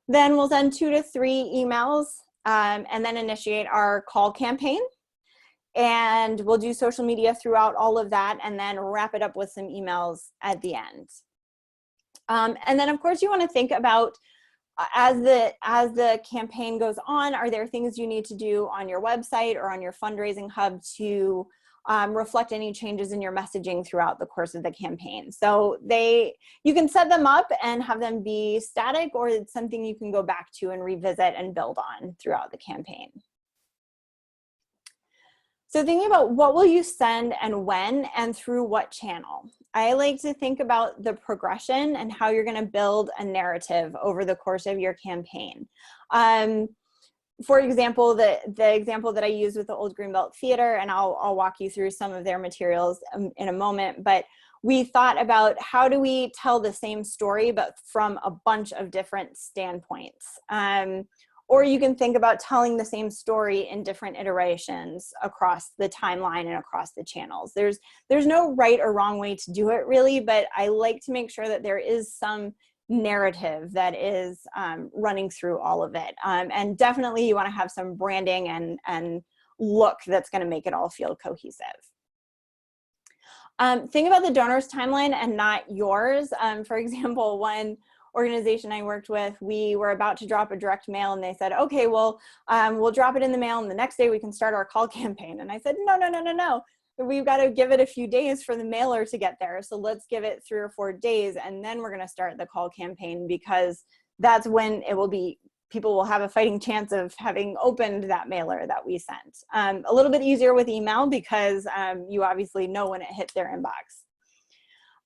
[SPEAKER 2] Then we'll send 2 to 3 emails and then initiate our call campaign. And we'll do social media throughout all of that, and then wrap it up with some emails at the end. And then of course you want to think about as the campaign goes on, are there things you need to do on your website or on your fundraising hub to reflect any changes in your messaging throughout the course of the campaign? So you can set them up and have them be static, or it's something you can go back to and revisit and build on throughout the campaign. So thinking about what will you send and when and through what channel. I like to think about the progression and how you're going to build a narrative over the course of your campaign. For example, the example that I use with the Old Greenbelt Theater, and I'll walk you through some of their materials in a moment, but we thought about how do we tell the same story but from a bunch of different standpoints. Or you can think about telling the same story in different iterations across the timeline and across the channels. There's no right or wrong way to do it really, but I like to make sure that there is some narrative that is running through all of it. And definitely you want to have some branding and look that's going to make it all feel cohesive. Think about the donor's timeline and not yours. For example, one organization I worked with, we were about to drop a direct mail and they said, okay, well, we'll drop it in the mail and the next day we can start our call campaign. And I said, no. We've got to give it a few days for the mailer to get there. So let's give it 3 or 4 days and then we're going to start the call campaign, because that's when it will be, people will have a fighting chance of having opened that mailer that we sent. A little bit easier with email because you obviously know when it hit their inbox.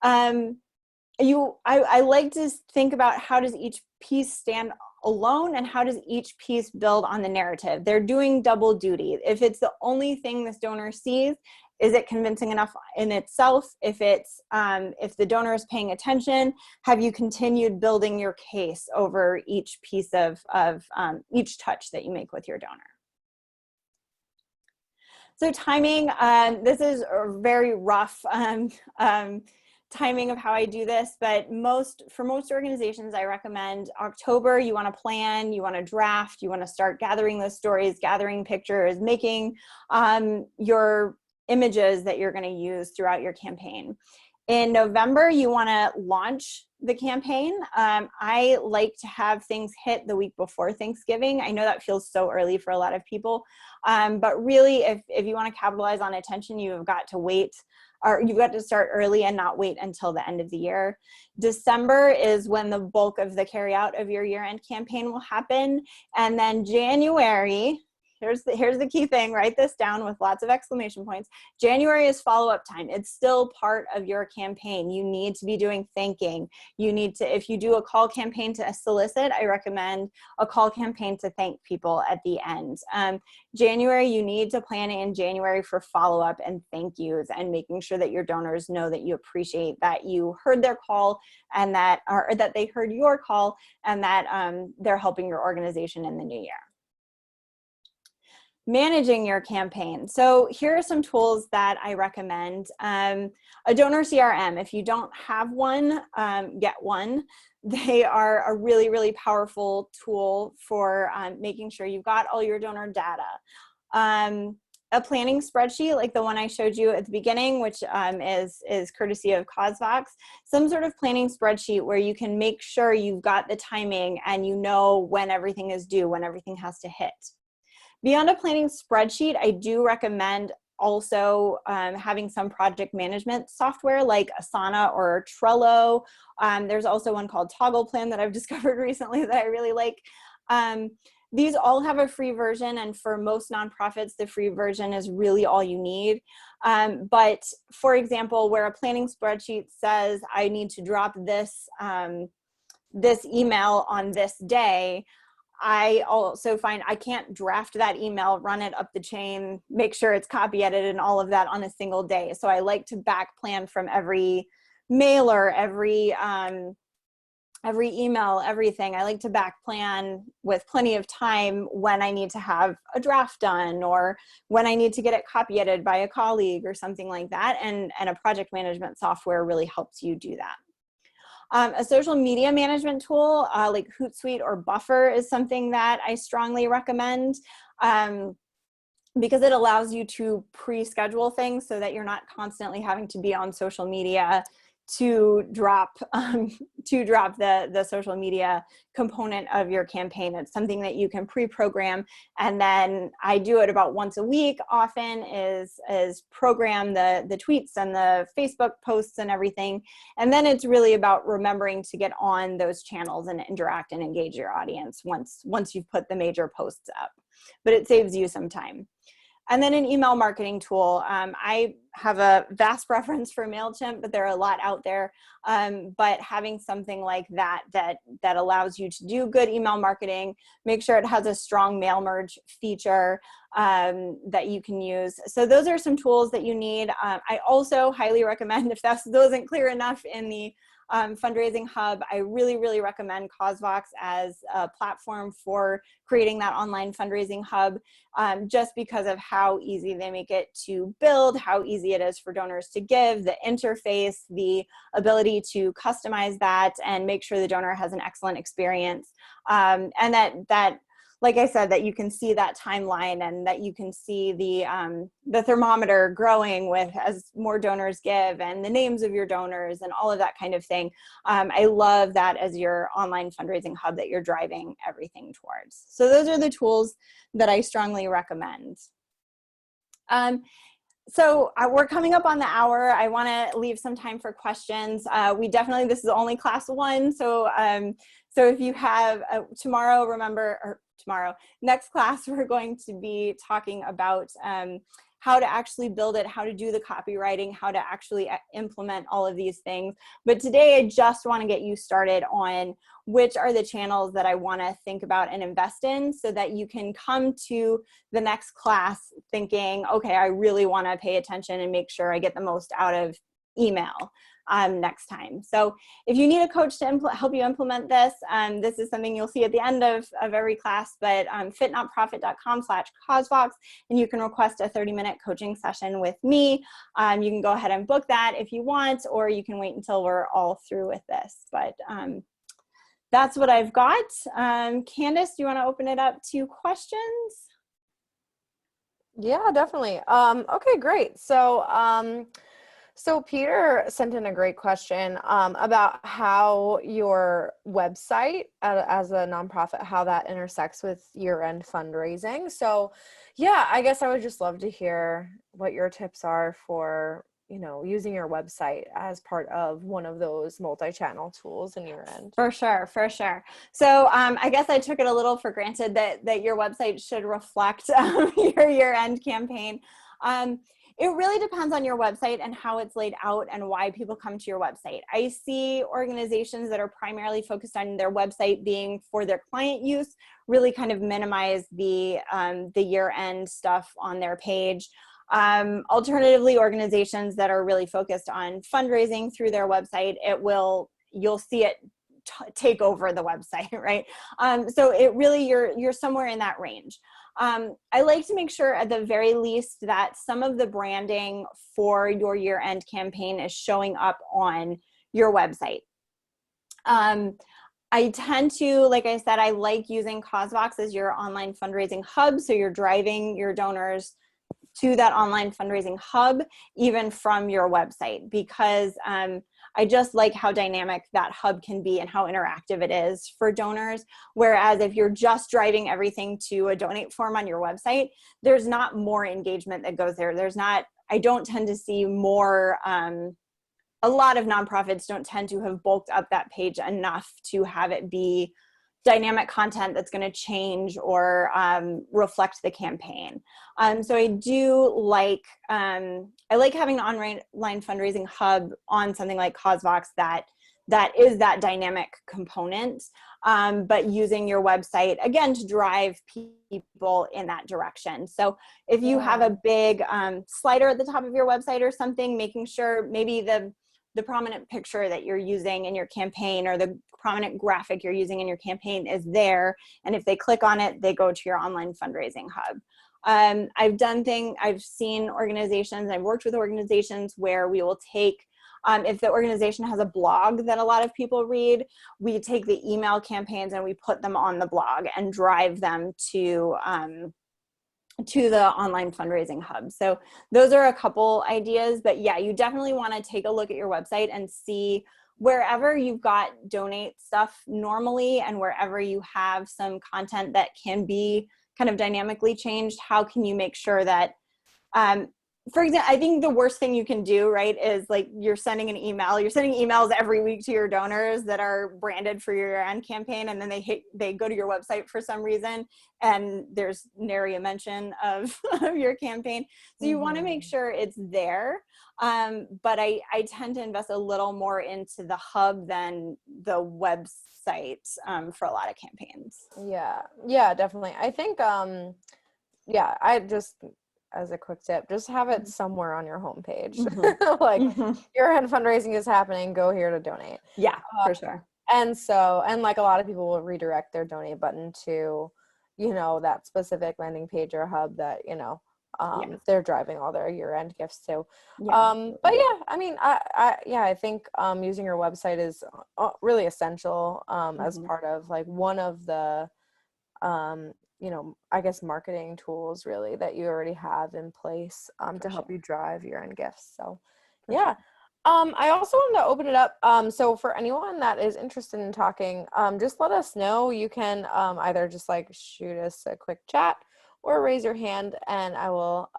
[SPEAKER 2] I like to think about how does each piece stand alone and how does each piece build on the narrative. They're doing double duty. If it's the only thing this donor sees, is it convincing enough in itself? If the donor is paying attention, have you continued building your case over each piece of each touch that you make with your donor? So timing, this is a very rough timing of how I do this, but for most organizations, I recommend October. You want to plan, you want to draft, you want to start gathering those stories, gathering pictures, making your images that you're going to use throughout your campaign. In November, you want to launch the campaign. I like to have things hit the week before Thanksgiving. I know that feels so early for a lot of people, but really, if you want to capitalize on attention, you've got to wait, or you've got to start early and not wait until the end of the year. December is when the bulk of the carry out of your year-end campaign will happen. And then January, here's the key thing, write this down with lots of exclamation points. January is follow-up time. It's still part of your campaign. You need to be doing thanking. You need to, if you do a call campaign to solicit, I recommend a call campaign to thank people at the end. January, you need to plan in January for follow-up and thank yous and making sure that your donors know that you appreciate that you heard their call and that, or that they heard your call and that they're helping your organization in the new year. Managing your campaign. So here are some tools that I recommend. A donor CRM, if you don't have one, get one. They are a really, really powerful tool for making sure you've got all your donor data. A planning spreadsheet like the one I showed you at the beginning, which is courtesy of CauseVox, some sort of planning spreadsheet where you can make sure you've got the timing and you know when everything is due, when everything has to hit. Beyond a planning spreadsheet, I do recommend also having some project management software like Asana or Trello. There's also one called Toggle Plan that I've discovered recently that I really like. These all have a free version, and for most nonprofits, the free version is really all you need. But for example, where a planning spreadsheet says, I need to drop this, this email on this day, I also find I can't draft that email, run it up the chain, make sure it's copy edited and all of that on a single day. So I like to back plan from every mailer, every email, everything. I like to back plan with plenty of time when I need to have a draft done or when I need to get it copy edited by a colleague or something like that. And a project management software really helps you do that. A social media management tool like Hootsuite or Buffer is something that I strongly recommend because it allows you to pre-schedule things so that you're not constantly having to be on social media to drop the social media component of your campaign. It's something that you can pre-program, and then I do it about once a week. Often is program the tweets and the Facebook posts and everything, and then it's really about remembering to get on those channels and interact and engage your audience once you've put the major posts up. But it saves you some time. And then an email marketing tool. I have a vast preference for MailChimp, but there are a lot out there. But having something like that allows you to do good email marketing, make sure it has a strong mail merge feature that you can use. So those are some tools that you need. I also highly recommend, if those isn't clear enough in the fundraising hub, I really, really recommend CauseVox as a platform for creating that online fundraising hub, just because of how easy they make it to build, how easy it is for donors to give, the interface, the ability to customize that and make sure the donor has an excellent experience. And that like I said, that you can see that timeline and that you can see the thermometer growing with as more donors give and the names of your donors and all of that kind of thing. I love that as your online fundraising hub that you're driving everything towards. So those are the tools that I strongly recommend. So we're coming up on the hour. I want to leave some time for questions. This is only class 1. So if you have next class, we're going to be talking about how to actually build it, how to do the copywriting, how to actually implement all of these things. But today I just want to get you started on which are the channels that I want to think about and invest in, so that you can come to the next class thinking, okay, I really want to pay attention and make sure I get the most out of email next time. So if you need a coach to help you implement this, this is something you'll see at the end of every class, but fitnotprofit.com/CauseVox, and you can request a 30-minute coaching session with me. You can go ahead and book that if you want, or you can wait until we're all through with this. But that's what I've got. Candace, do you want to open it up to questions?
[SPEAKER 1] Yeah, definitely. Okay, great. So Peter sent in a great question about how your website as a nonprofit, how that intersects with year-end fundraising. So yeah, I guess I would just love to hear what your tips are for, using your website as part of one of those multi-channel tools in year-end.
[SPEAKER 2] For sure, for sure. So I guess I took it a little for granted that your website should reflect your year-end campaign. It really depends on your website and how it's laid out and why people come to your website. I see organizations that are primarily focused on their website being for their client use, really kind of minimize the year-end stuff on their page. Alternatively, organizations that are really focused on fundraising through their website, you'll see it take over the website, right? So it really, you're somewhere in that range. I like to make sure at the very least that some of the branding for your year-end campaign is showing up on your website. I tend to, like I said, I like using CauseVox as your online fundraising hub. So you're driving your donors to that online fundraising hub, even from your website, because I just like how dynamic that hub can be and how interactive it is for donors. Whereas if you're just driving everything to a donate form on your website, there's not more engagement that goes there. I don't tend to see more, a lot of nonprofits don't tend to have bulked up that page enough to have it be dynamic content that's going to change or reflect the campaign. So I do like, I like having an online fundraising hub on something like CauseVox that is that dynamic component, but using your website, again, to drive people in that direction. So if you have a big slider at the top of your website or something, making sure maybe the prominent picture that you're using in your campaign or the prominent graphic you're using in your campaign is there. And if they click on it, they go to your online fundraising hub. I've seen organizations, I've worked with organizations where we will take, if the organization has a blog that a lot of people read, we take the email campaigns and we put them on the blog and drive them to to the online fundraising hub. So those are a couple ideas, but yeah, you definitely want to take a look at your website and see wherever you've got donate stuff normally and wherever you have some content that can be kind of dynamically changed, how can you make sure that for example, I think the worst thing you can do, right, is like you're sending an email. You're sending emails every week to your donors that are branded for your year-end campaign, and then they go to your website for some reason, and there's nary a mention of, of your campaign. So you want to make sure it's there. But I tend to invest a little more into the hub than the website for a lot of campaigns.
[SPEAKER 1] Yeah, definitely. I think yeah, I just, as a quick tip, just have it somewhere on your homepage. Like, year-end fundraising is happening, go here to donate.
[SPEAKER 2] Yeah, for sure.
[SPEAKER 1] And like a lot of people will redirect their donate button to, that specific landing page or hub that, they're driving all their year-end gifts to. But yeah, I mean, I think using your website is really essential as part of like one of the I guess marketing tools really that you already have in place to help you drive your end gifts. So yeah. I also wanted to open it up. So for anyone that is interested in talking, just let us know. You can either just like shoot us a quick chat or raise your hand and I will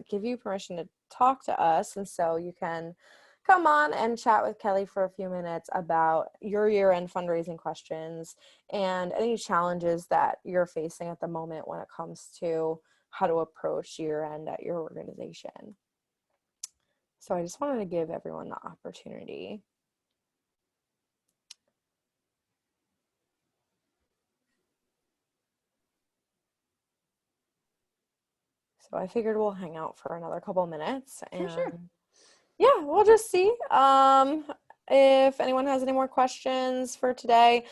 [SPEAKER 1] give you permission to talk to us. And so you can come on and chat with Kelly for a few minutes about your year-end fundraising questions and any challenges that you're facing at the moment when it comes to how to approach year-end at your organization. So I just wanted to give everyone the opportunity. So I figured we'll hang out for another couple minutes and yeah, we'll just see if anyone has any more questions for today.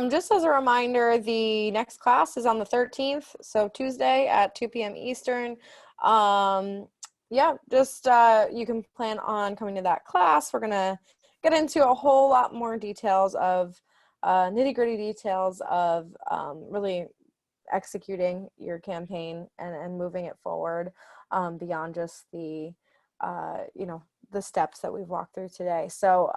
[SPEAKER 1] Just as a reminder, the next class is on the 13th, so Tuesday at 2 p.m. Eastern. Yeah, just you can plan on coming to that class. We're going to get into a whole lot more details of nitty-gritty details of really executing your campaign and moving it forward beyond just the the steps that we've walked through today. So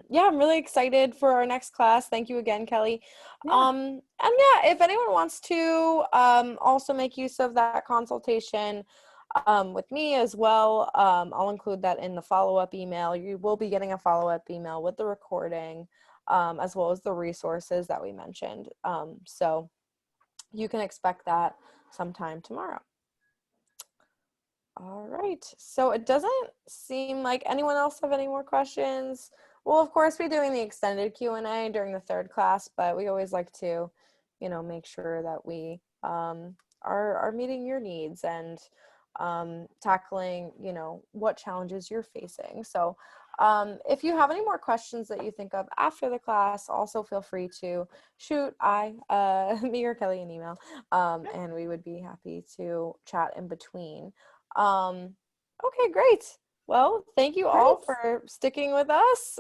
[SPEAKER 1] yeah, I'm really excited for our next class. Thank you again, Kelly. And yeah, if anyone wants to also make use of that consultation with me as well, I'll include that in the follow-up email. You will be getting a follow-up email with the recording as well as the resources that we mentioned. So you can expect that sometime tomorrow. All right, so it doesn't seem like anyone else have any more questions. We'll of course be doing the extended Q&A during the third class, but we always like to, make sure that we are meeting your needs and tackling, what challenges you're facing. So if you have any more questions that you think of after the class, also feel free to shoot me or Kelly an email, and we would be happy to chat in between. Okay, great. Well, thank you all for sticking with us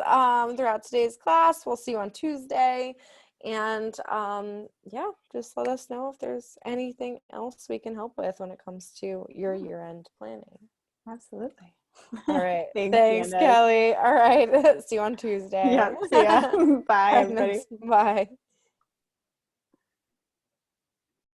[SPEAKER 1] throughout today's class. We'll see you on Tuesday. And yeah, just let us know if there's anything else we can help with when it comes to your year-end planning.
[SPEAKER 2] Absolutely.
[SPEAKER 1] All right. Thanks, Kelly. All right. See you on Tuesday.
[SPEAKER 2] Yeah. See ya. Bye, everybody.
[SPEAKER 1] Bye.